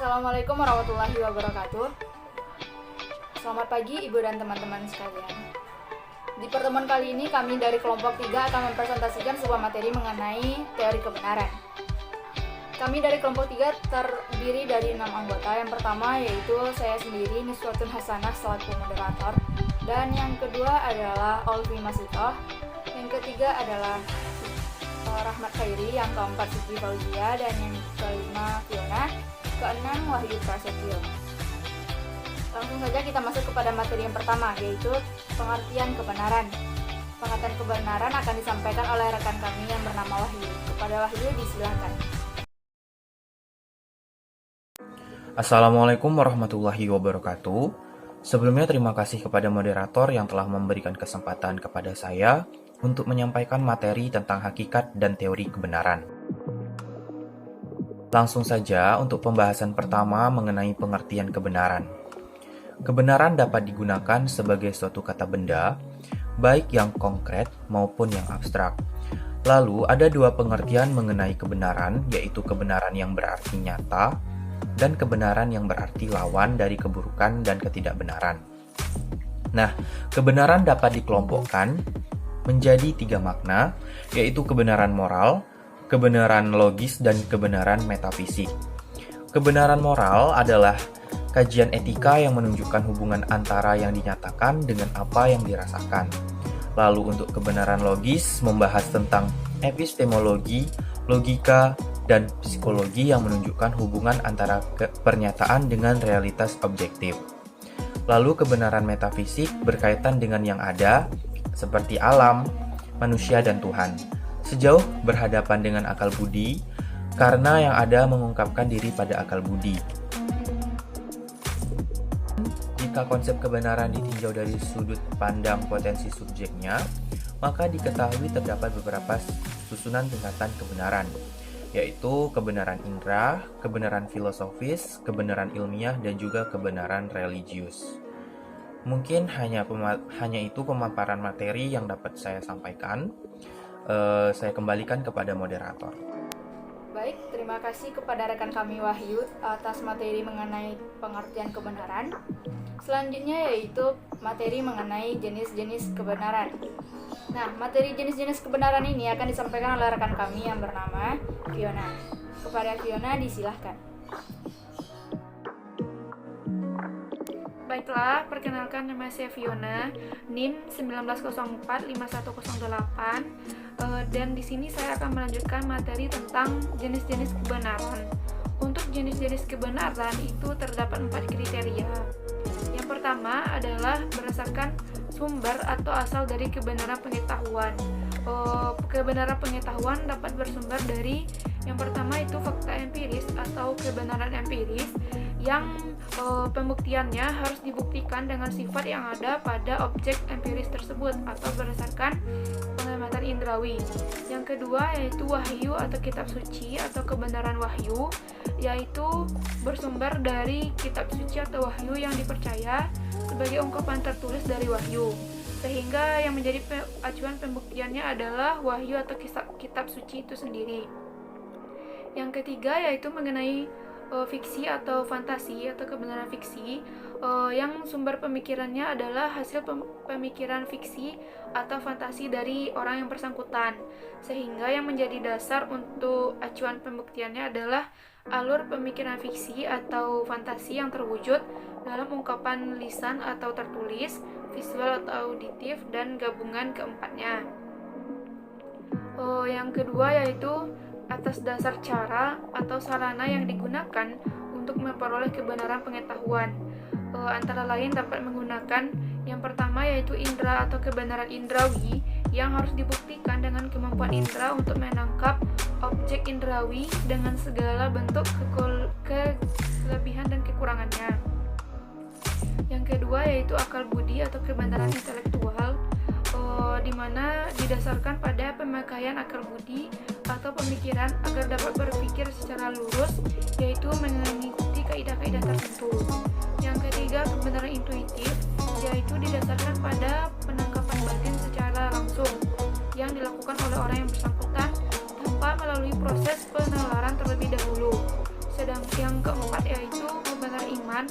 Assalamualaikum warahmatullahi wabarakatuh. Selamat pagi Ibu dan teman-teman sekalian. Di pertemuan kali ini kami dari kelompok 3 akan mempresentasikan sebuah materi mengenai teori kebenaran. Kami dari kelompok 3 terdiri dari 6 anggota. Yang pertama yaitu saya sendiri, Niswatun Hasanah selaku moderator. Dan yang kedua adalah Olvi Masitoh. Yang ketiga adalah Rahmat Khairi, yang keempat Siti Fauzia, dan yang kelima Fiona, keenam Wahyu Prasetyo. Langsung saja kita masuk kepada materi yang pertama, yaitu pengertian kebenaran. Pengertian kebenaran akan disampaikan oleh rekan kami yang bernama Wahyu. Kepada Wahyu disilakan. Assalamualaikum warahmatullahi wabarakatuh. Sebelumnya terima kasih kepada moderator yang telah memberikan kesempatan kepada saya untuk menyampaikan materi tentang hakikat dan teori kebenaran. Langsung saja untuk pembahasan pertama mengenai pengertian kebenaran. Kebenaran dapat digunakan sebagai suatu kata benda, baik yang konkret maupun yang abstrak. Lalu ada dua pengertian mengenai kebenaran, yaitu kebenaran yang berarti nyata dan kebenaran yang berarti lawan dari keburukan dan ketidakbenaran. Nah, kebenaran dapat dikelompokkan menjadi 3 makna, yaitu kebenaran moral, kebenaran logis, dan kebenaran metafisik. Kebenaran moral adalah kajian etika yang menunjukkan hubungan antara yang dinyatakan dengan apa yang dirasakan. Lalu untuk kebenaran logis membahas tentang epistemologi, logika, dan psikologi yang menunjukkan hubungan antara pernyataan dengan realitas objektif. Lalu kebenaran metafisik berkaitan dengan yang ada, seperti alam, manusia, dan Tuhan, sejauh berhadapan dengan akal budi, karena yang ada mengungkapkan diri pada akal budi. Jika konsep kebenaran ditinjau dari sudut pandang potensi subjeknya, maka diketahui terdapat beberapa susunan tingkatan kebenaran, yaitu kebenaran indera, kebenaran filosofis, kebenaran ilmiah, dan juga kebenaran religius. Mungkin hanya itu pemaparan materi yang dapat saya sampaikan. Saya kembalikan kepada moderator. Baik, terima kasih kepada rekan kami Wahyu atas materi mengenai pengertian kebenaran. Selanjutnya yaitu materi mengenai jenis-jenis kebenaran. Nah, materi jenis-jenis kebenaran ini akan disampaikan oleh rekan kami yang bernama Fiona. Kepada Fiona disilahkan. Baiklah, perkenalkan nama saya Fiona, NIM 19045108, dan di sini saya akan melanjutkan materi tentang jenis-jenis kebenaran. Untuk jenis-jenis kebenaran itu terdapat 4 kriteria. Yang pertama adalah berdasarkan sumber atau asal dari kebenaran pengetahuan. Kebenaran pengetahuan dapat bersumber dari yang pertama itu fakta empiris atau kebenaran empiris yang pembuktiannya harus dibuktikan dengan sifat yang ada pada objek empiris tersebut atau berdasarkan pengamatan indrawi. Yang kedua yaitu wahyu atau kitab suci atau kebenaran wahyu, yaitu bersumber dari kitab suci atau wahyu yang dipercaya sebagai ungkapan tertulis dari wahyu, sehingga yang menjadi acuan pembuktiannya adalah wahyu atau kitab suci itu sendiri. Yang ketiga yaitu mengenai fiksi atau fantasi atau kebenaran fiksi, yang sumber pemikirannya adalah hasil pemikiran fiksi atau fantasi dari orang yang bersangkutan, sehingga yang menjadi dasar untuk acuan pembuktiannya adalah alur pemikiran fiksi atau fantasi yang terwujud dalam ungkapan lisan atau tertulis, visual atau auditif, dan gabungan keempatnya. Yang kedua yaitu atas dasar cara atau sarana yang digunakan untuk memperoleh kebenaran pengetahuan. Antara lain dapat menggunakan yang pertama yaitu indera atau kebenaran indrawi yang harus dibuktikan dengan kemampuan indera untuk menangkap objek indrawi dengan segala bentuk kelebihan dan kekurangannya. Yang kedua yaitu akal budi atau kebenaran intelektual, di mana didasarkan pada pemakaian akal budi atau pemikiran agar dapat berpikir secara lurus, yaitu mengikuti kaidah-kaidah tertentu. Yang ketiga, kebenaran intuitif, yaitu didasarkan pada penangkapan batin secara langsung yang dilakukan oleh orang yang bersangkutan tanpa melalui proses penalaran terlebih dahulu, Sedang yang keempat yaitu kebenaran iman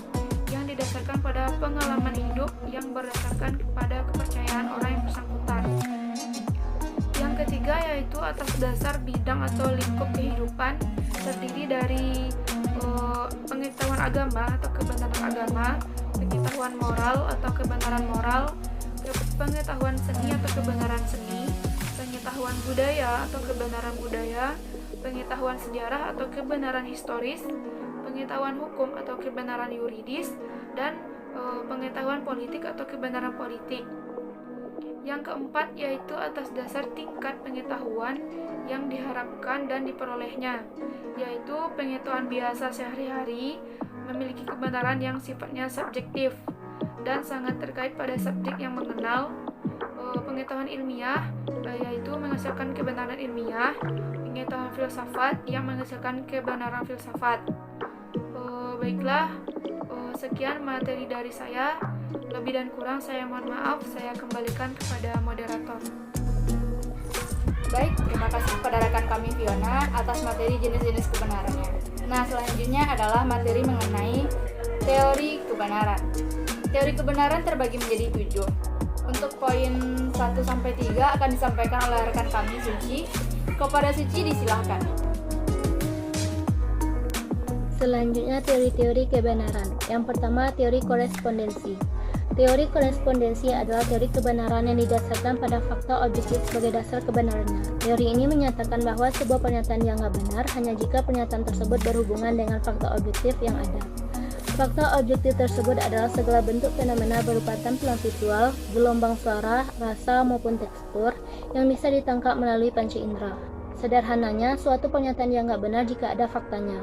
yang didasarkan pada pengalaman hidup yang berdasarkan kepada kepercayaan orang yang bersangkutan. Yang ketiga yaitu atas dasar bidang atau lingkup kehidupan, terdiri dari pengetahuan agama atau kebenaran agama, pengetahuan moral atau kebenaran moral, pengetahuan seni atau kebenaran seni, pengetahuan budaya atau kebenaran budaya, pengetahuan sejarah atau kebenaran historis, pengetahuan hukum atau kebenaran yuridis, dan pengetahuan politik atau kebenaran politik. Yang keempat yaitu atas dasar tingkat pengetahuan yang diharapkan dan diperolehnya, yaitu pengetahuan biasa sehari-hari, memiliki kebenaran yang sifatnya subjektif dan sangat terkait pada subjek yang mengenal. Pengetahuan ilmiah yaitu menghasilkan kebenaran ilmiah, pengetahuan filsafat yang menghasilkan kebenaran filsafat. Baiklah, sekian materi dari saya. Lebih dan kurang saya mohon maaf, saya kembalikan kepada moderator. Baik, terima kasih kepada rekan kami Fiona atas materi jenis-jenis kebenarannya. Nah, selanjutnya adalah materi mengenai teori kebenaran. Teori kebenaran terbagi menjadi 7. Untuk poin 1-3 akan disampaikan oleh rekan kami Suci. Kepada Suci disilahkan. Selanjutnya teori-teori kebenaran. Yang pertama, teori korespondensi. Teori korespondensi adalah teori kebenaran yang didasarkan pada fakta objektif sebagai dasar kebenarannya. Teori ini menyatakan bahwa sebuah pernyataan dianggap benar hanya jika pernyataan tersebut berhubungan dengan fakta objektif yang ada. Fakta objektif tersebut adalah segala bentuk fenomena berupa tampilan visual, gelombang suara, rasa, maupun tekstur yang bisa ditangkap melalui panca indera. Sederhananya, suatu pernyataan dianggap benar jika ada faktanya.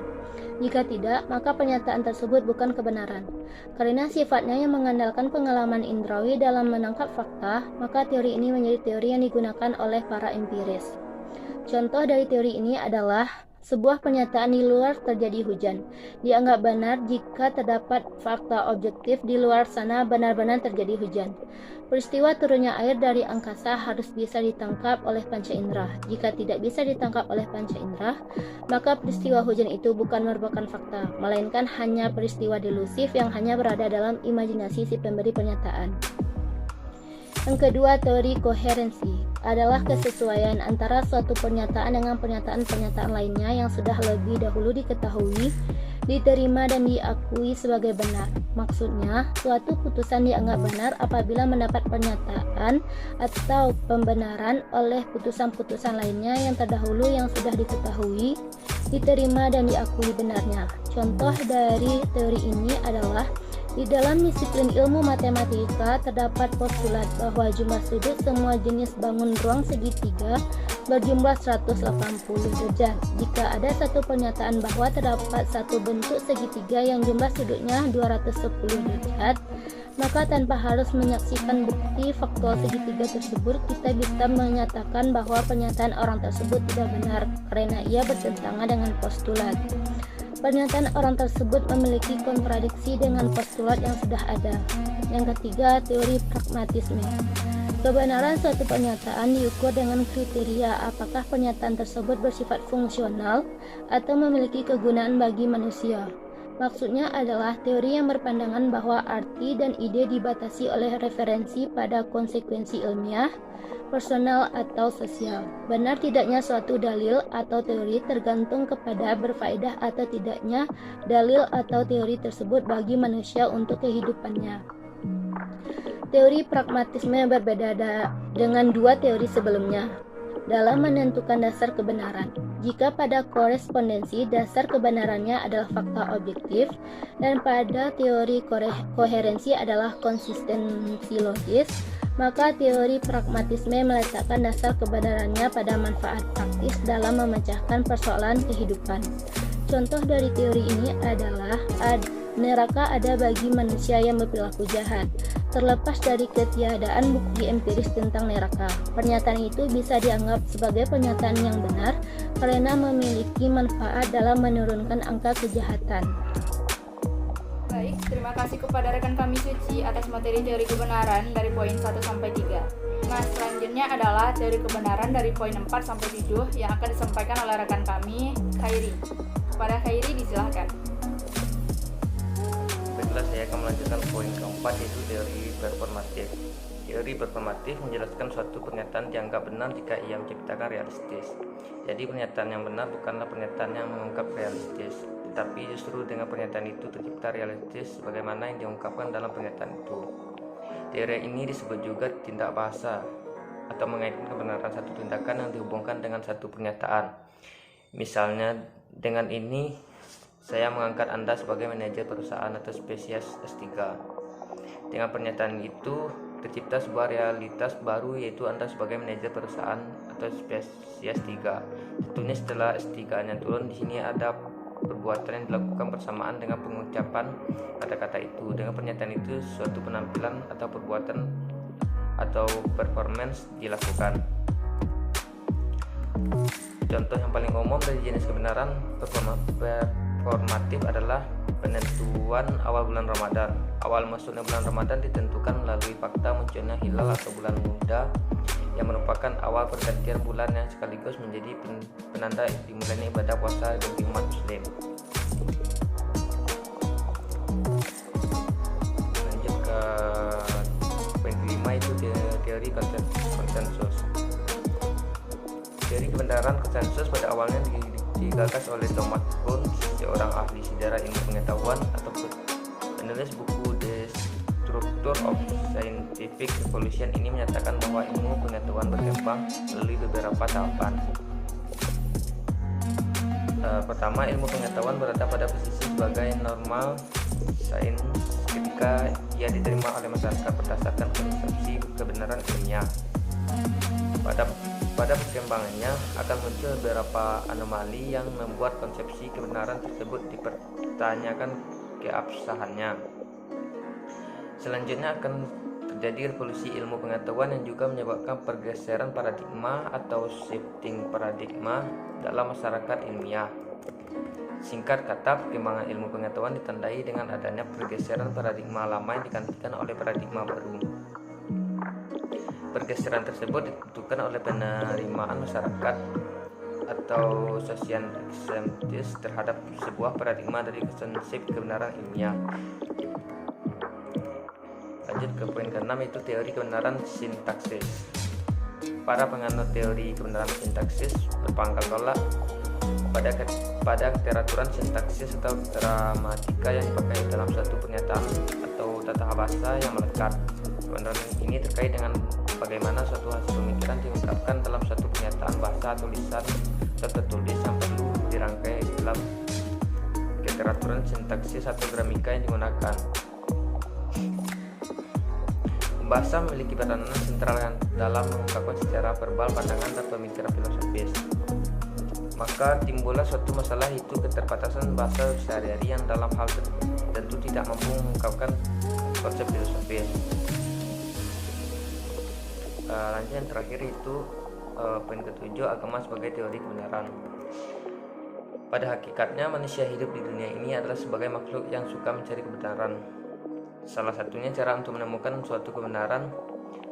Jika tidak, maka pernyataan tersebut bukan kebenaran. Karena sifatnya yang mengandalkan pengalaman indrawi dalam menangkap fakta, maka teori ini menjadi teori yang digunakan oleh para empiris. Contoh dari teori ini adalah sebuah pernyataan di luar terjadi hujan. Dianggap benar jika terdapat fakta objektif di luar sana benar-benar terjadi hujan. Peristiwa turunnya air dari angkasa harus bisa ditangkap oleh panca indera. Jika tidak bisa ditangkap oleh panca indera, maka peristiwa hujan itu bukan merupakan fakta, melainkan hanya peristiwa delusif yang hanya berada dalam imajinasi si pemberi pernyataan. Yang kedua, teori koherensi adalah kesesuaian antara suatu pernyataan dengan pernyataan-pernyataan lainnya yang sudah lebih dahulu diketahui, diterima dan diakui sebagai benar. Maksudnya, suatu putusan dianggap benar apabila mendapat pernyataan atau pembenaran oleh putusan-putusan lainnya yang terdahulu yang sudah diketahui, diterima dan diakui benarnya. Contoh dari teori ini adalah di dalam disiplin ilmu matematika terdapat postulat bahwa jumlah sudut semua jenis bangun ruang segitiga berjumlah 180 derajat. Jika ada satu pernyataan bahwa terdapat satu bentuk segitiga yang jumlah sudutnya 210 derajat, maka tanpa harus menyaksikan bukti faktual segitiga tersebut, kita bisa menyatakan bahwa pernyataan orang tersebut tidak benar karena ia bertentangan dengan postulat. Pernyataan orang tersebut memiliki kontradiksi dengan postulat yang sudah ada. Yang ketiga, teori pragmatisme. Kebenaran suatu pernyataan diukur dengan kriteria apakah pernyataan tersebut bersifat fungsional atau memiliki kegunaan bagi manusia. Maksudnya adalah teori yang berpandangan bahwa arti dan ide dibatasi oleh referensi pada konsekuensi ilmiah, personal atau sosial. Benar tidaknya suatu dalil atau teori tergantung kepada berfaedah atau tidaknya dalil atau teori tersebut bagi manusia untuk kehidupannya. Teori pragmatisme berbeda dengan dua teori sebelumnya dalam menentukan dasar kebenaran. Jika pada korespondensi dasar kebenarannya adalah fakta objektif dan pada teori koherensi adalah konsistensi logis, maka teori pragmatisme meletakkan dasar kebenarannya pada manfaat praktis dalam memecahkan persoalan kehidupan. Contoh dari teori ini adalah neraka ada bagi manusia yang berperilaku jahat. Terlepas dari ketiadaan bukti empiris tentang neraka, pernyataan itu bisa dianggap sebagai pernyataan yang benar karena memiliki manfaat dalam menurunkan angka kejahatan. Baik, terima kasih kepada rekan kami Suci atas materi teori kebenaran dari poin 1-3. Nah, selanjutnya adalah teori kebenaran dari poin 4-7 yang akan disampaikan oleh rekan kami, Khairi. Kepada Khairi disilahkan. Baiklah, saya akan melanjutkan poin keempat, yaitu teori performatif. Teori performatif menjelaskan suatu pernyataan dianggap benar jika ia menciptakan realistis. Jadi pernyataan yang benar bukanlah pernyataan yang mengungkap realistis, tetapi justru dengan pernyataan itu tercipta realistis sebagaimana yang diungkapkan dalam pernyataan itu. Teori ini disebut juga tindak bahasa atau mengaitkan kebenaran satu tindakan yang dihubungkan dengan satu pernyataan. Misalnya, dengan ini saya mengangkat Anda sebagai manajer perusahaan atau spesies S3. Dengan pernyataan itu tercipta sebuah realitas baru, yaitu Anda sebagai manajer perusahaan atau spesies 3. Tentunya setelah S3-nya turun, di sini ada perbuatan yang dilakukan bersamaan dengan pengucapan kata-kata itu. Dengan pernyataan itu suatu penampilan atau perbuatan atau performance dilakukan. Contoh yang paling umum dari jenis kebenaran performatif adalah penentuan awal bulan Ramadan. Awal masuknya bulan Ramadan ditentukan melalui fakta munculnya hilal atau bulan muda yang merupakan awal pergantian bulan yang sekaligus menjadi penanda dimulainya ibadah puasa bagi umat muslim. Lanjut ke poin kelima, itu teori konsensus. Teori kebenaran konsensus pada awalnya digagas oleh Thomas Kuhn, seorang ahli sejarah ilmu pengetahuan atau penulis buku The Structure of Scientific Evolution. Ini menyatakan bahwa ilmu pengetahuan berkembang melalui beberapa tahapan. Pertama, ilmu pengetahuan berada pada posisi sebagai normal sains ketika ia diterima oleh masyarakat berdasarkan konsepsi kebenaran ilmiah. Pada perkembangannya akan muncul beberapa anomali yang membuat konsepsi kebenaran tersebut dipertanyakan keabsahannya. Selanjutnya akan terjadi revolusi ilmu pengetahuan yang juga menyebabkan pergeseran paradigma atau shifting paradigma dalam masyarakat ilmiah. Singkat kata, perkembangan ilmu pengetahuan ditandai dengan adanya pergeseran paradigma lama yang digantikan oleh paradigma baru. Pergeseran tersebut ditentukan oleh penerimaan masyarakat atau social scientist terhadap sebuah paradigma dari konsep kebenaran ilmiah. Lanjut ke poin ke-6, yaitu teori kebenaran sintaksis. Para penganut teori kebenaran sintaksis berpangkal tolak pada keteraturan sintaksis atau gramatika yang dipakai dalam suatu pernyataan atau tata bahasa yang melekat. Kebenaran ini terkait dengan bagaimana suatu hasil pemikiran diungkapkan dalam suatu pernyataan bahasa atau lisan atau tertulis yang perlu dirangkai dalam keteraturan sintaksis atau gramika yang digunakan. Bahasa memiliki peranan sentral dalam mengungkapkan secara verbal pandangan dan pemikiran filosofis. Maka timbullah suatu masalah, itu keterbatasan bahasa sehari-hari yang dalam hal tentu tidak mampu mengungkapkan konsep filosofis. Lanjut yang terakhir, itu poin ke-7, agama sebagai teori kebenaran. Pada hakikatnya manusia hidup di dunia ini adalah sebagai makhluk yang suka mencari kebenaran. Salah satunya cara untuk menemukan suatu kebenaran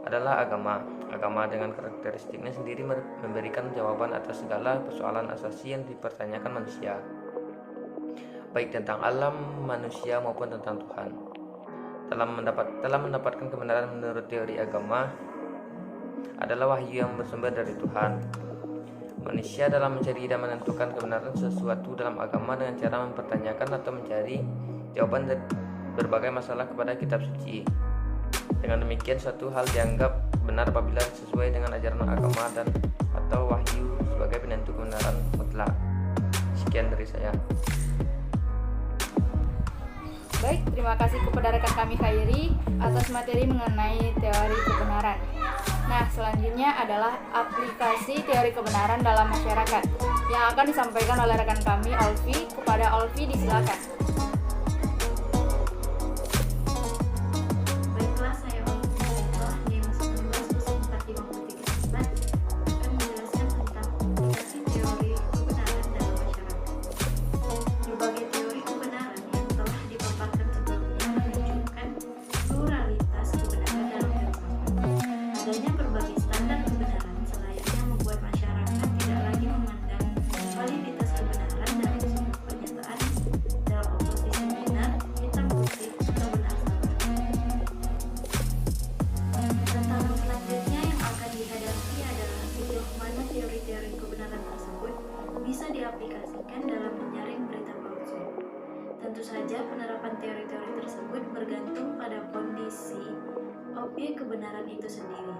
adalah agama. Agama dengan karakteristiknya sendiri memberikan jawaban atas segala persoalan asasi yang dipertanyakan manusia, baik tentang alam, manusia maupun tentang Tuhan. Dalam mendapatkan kebenaran menurut teori agama adalah wahyu yang bersumber dari Tuhan. Manusia dalam mencari dan menentukan kebenaran sesuatu dalam agama dengan cara mempertanyakan atau mencari jawaban dari berbagai masalah kepada kitab suci. Dengan demikian suatu hal dianggap benar apabila sesuai dengan ajaran agama dan atau wahyu sebagai penentu kebenaran mutlak. Sekian dari saya. Baik, terima kasih kepada rekan kami Khairi atas materi mengenai teori kebenaran. Nah, selanjutnya adalah aplikasi teori kebenaran dalam masyarakat yang akan disampaikan oleh rekan kami Olvi. Kepada Olvi disilakan. Baiklah, saya Olvi di 19 akan menjelaskan tentang aplikasi teori kebenaran dalam masyarakat. Berbagai teori kebenaran yang telah dipaparkan sebelumnya menunjukkan pluralitas kebenaran dalam filsafat. Adanya berbagai standar kebenaran selayaknya membuat masyarakat tidak lagi memandang validitas kebenaran dari sudut Tentu saja penerapan teori-teori tersebut bergantung pada kondisi objek kebenaran itu sendiri.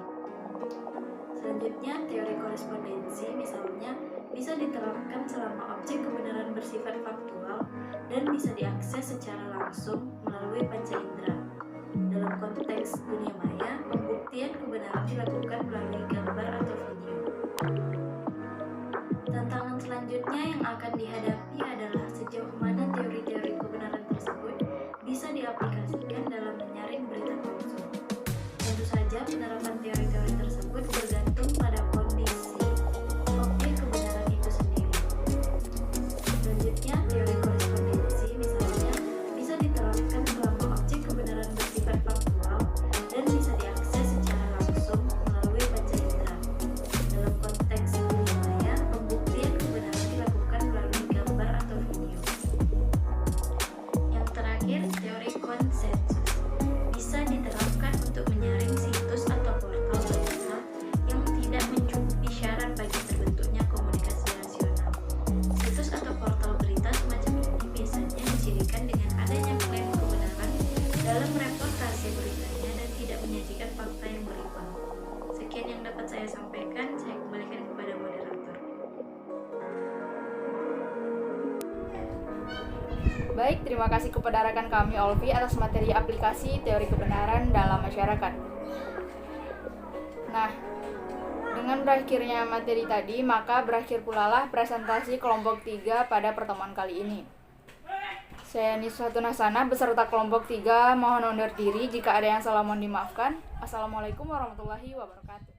Selanjutnya, teori korespondensi misalnya bisa diterapkan selama objek kebenaran bersifat faktual dan bisa diakses secara langsung melalui panca indera. Dalam konteks dunia maya, pembuktian kebenaran dilakukan melalui gambar atau video. Tantangan selanjutnya yang akan dihadapi adalah sejauh mana teori-teori kebenaran tersebut bisa diaplikasikan dalam menyaring berita palsu. Tentu saja penerapan teori-teori tersebut bergantung pada kondisi objek kebenaran itu sendiri. Selanjutnya, teori korespondensi misalnya bisa diterapkan selama objek kebenaran bersifat faktual dan bisa diakses secara langsung melalui panca indera. Dalam konteks dunia maya, pembuktian kebenaran dilakukan melalui gambar atau video. Yang terakhir, teori konsensus bisa diterapkan untuk menyaring situs atau portal berita yang tidak mencukupi syarat bagi terbentuknya komunikasi rasional. Situs atau portal berita semacam ini biasanya dicirikan dengan adanya klaim kebenaran dalam reportase beritanya dan tidak menyajikan fakta yang berimbang. Sekian yang dapat saya sampaikan, saya kembalikan kepada moderator. Baik, terima kasih kepada rekan kami Olvi atas materi aplikasi teori kebenaran dalam masyarakat. Nah, dengan berakhirnya materi tadi, maka berakhir pula lah presentasi kelompok 3 pada pertemuan kali ini. Saya Niswatun Hasanah beserta kelompok 3 mohon undur diri, jika ada yang salah mohon dimaafkan. Assalamualaikum warahmatullahi wabarakatuh.